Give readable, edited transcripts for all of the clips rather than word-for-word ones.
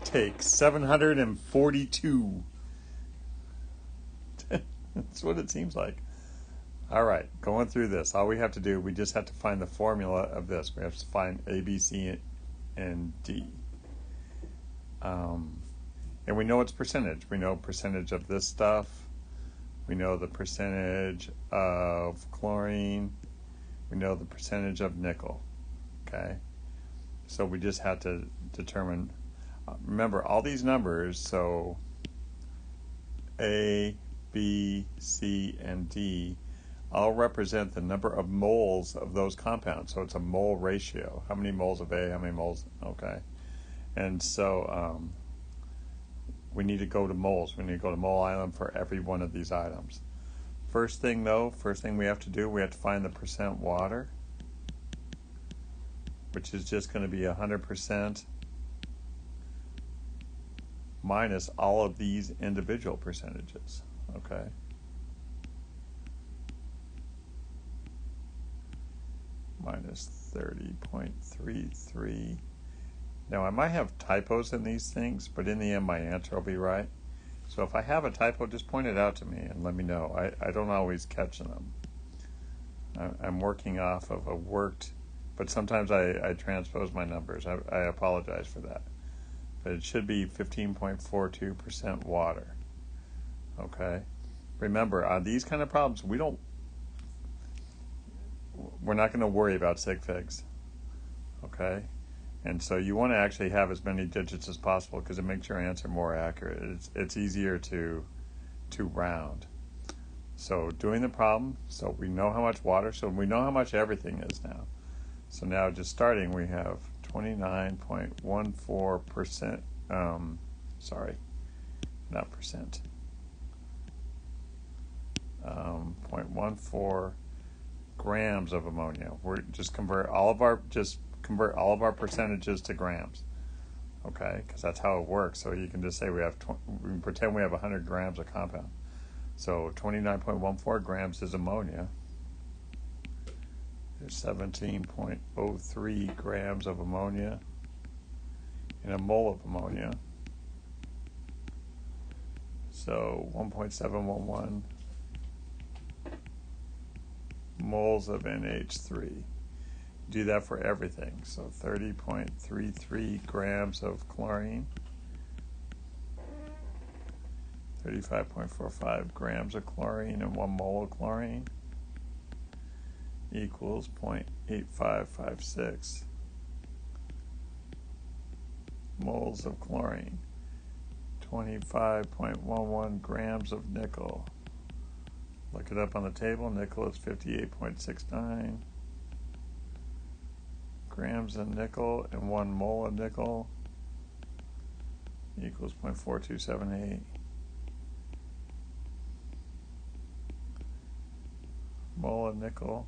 Take 742. That's what it seems like. All right, going through this, all we have to do, we just have to find the formula of this. We have to find A, B, C, and D. And we know its percentage. We know percentage of this stuff. We know the percentage of chlorine. We know the percentage of nickel. Okay? So we just have to determine, remember all these numbers, so A, B, C, and D all represent the number of moles of those compounds. So it's a mole ratio. How many moles of A, how many moles, okay. And so we need to go to moles. We need to go to mole island for every one of these items. First thing we have to do, we have to find the percent water, which is just going to be 100% minus all of these individual percentages, okay? Minus 30.33. Now I might have typos in these things, but in the end my answer will be right. So if I have a typo, just point it out to me and let me know. I don't always catch them. I'm working off of a worked, but sometimes I transpose my numbers. I apologize for that. But it should be 15.42% water. Okay? Remember, on these kind of problems, we're not going to worry about sig figs. Okay? And so you want to actually have as many digits as possible because it makes your answer more accurate. It's easier to round. So doing the problem, so we know how much water, so we know how much everything is now. So now just starting, we have 29.14%, sorry, not percent, 0.14 grams of ammonia. We're just convert all of our percentages to grams, okay? Because that's how it works. So you can just say we can pretend we have 100 grams of compound. So 29.14 grams is ammonia. There's 17.03 grams of ammonia in a mole of ammonia. So 1.711 moles of NH3. Do that for everything. So 30.33 grams of chlorine, 35.45 grams of chlorine and 1 mole of chlorine equals 0.8556 moles of chlorine, 25.11 grams of nickel. Look it up on the table. Nickel is 58.69 grams of nickel, and 1 mole of nickel equals 0.4278 mole of nickel,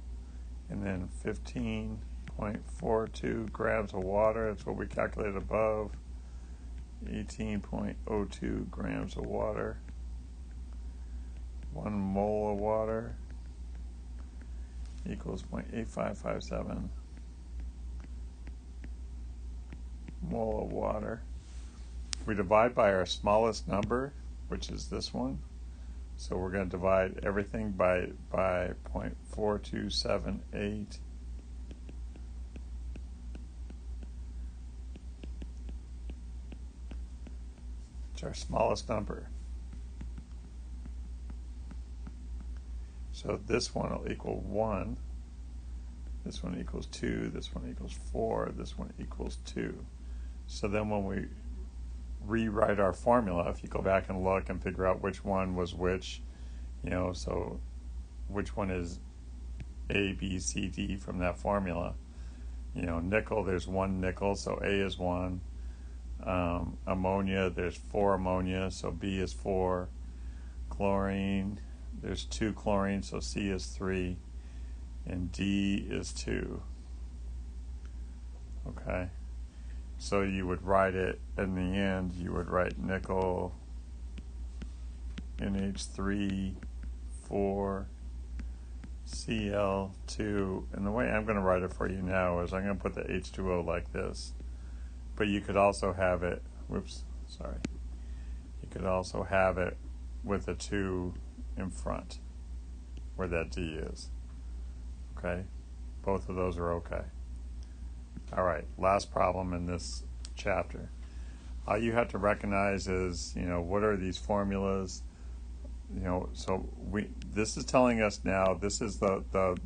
and then 15.42 grams of water. That's what we calculated above. 18.02 grams of water, 1 mole of water equals 0.8557 mole of water. We divide by our smallest number, which is this one. So we're going to divide everything by 0.4278. It's our smallest number. So this one will equal 1. This one equals 2. This one equals 4. This one equals 2. So then when we rewrite our formula, if you go back and look and figure out which one was which, so which one is A, B, C, D from that formula. Nickel, there's 1 nickel, so A is 1. Ammonia, there's 4 ammonia, so B is 4. Chlorine, there's 2 chlorine, so C is 3. And D is 2. Okay? So you would write it, in the end, you would write nickel, NH3, 4, Cl2. And the way I'm going to write it for you now is I'm going to put the H2O like this. But you could also have it, whoops, Sorry. You could also have it with a 2 in front where that D is. Okay? Both of those are okay. All right, last problem in this chapter. All you have to recognize is, what are these formulas? So this is telling us now, this is the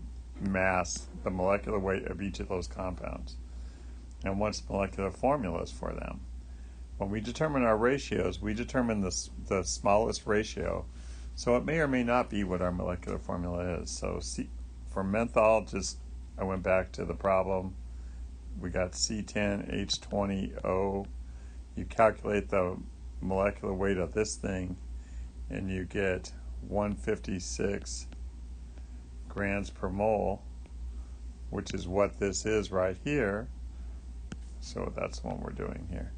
mass, the molecular weight of each of those compounds. And what's the molecular formulas for them? When we determine our ratios, we determine the smallest ratio. So it may or may not be what our molecular formula is. So for menthol, I went back to the problem. We got C10H20O. You calculate the molecular weight of this thing, and you get 156 grams per mole, which is what this is right here. So that's the one we're doing here.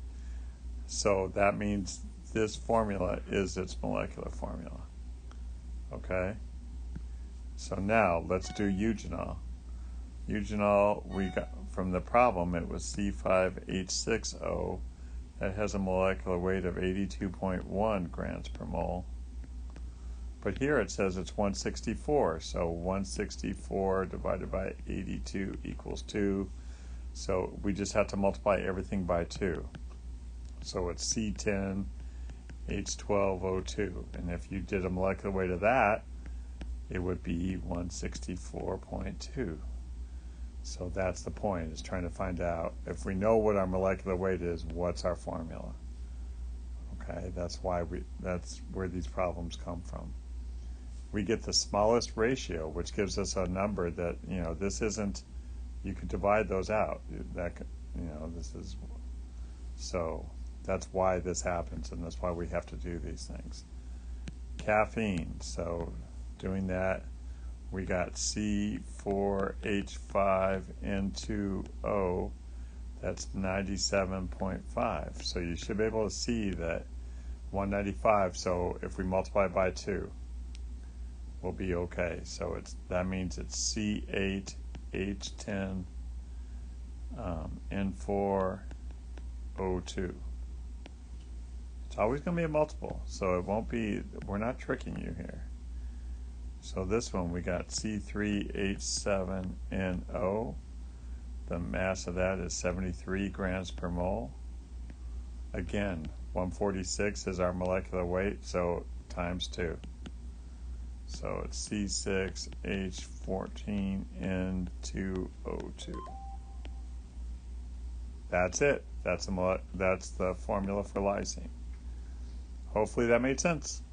So that means this formula is its molecular formula. Okay? So now let's do eugenol. Eugenol, we got from the problem, it was C5H6O. That has a molecular weight of 82.1 grams per mole. But here it says it's 164. So 164 divided by 82 equals 2. So we just have to multiply everything by 2. So it's C10H12O2. And if you did a molecular weight of that, it would be 164.2. So that's the point, is trying to find out, if we know what our molecular weight is, what's our formula? Okay, that's where these problems come from. We get the smallest ratio, which gives us a number that, this isn't, you could divide those out. So that's why this happens, and that's why we have to do these things. Caffeine, so doing that, we got C4H5N2O, that's 97.5. So you should be able to see that 195, so if we multiply by 2, we'll be okay. So that means it's C8H10 N4O2. It's always going to be a multiple, so it won't be, we're not tricking you here. So this one, we got C3H7NO. The mass of that is 73 grams per mole. Again, 146 is our molecular weight, so times 2. So it's C6H14N2O2. That's it. That's the formula for lysine. Hopefully that made sense.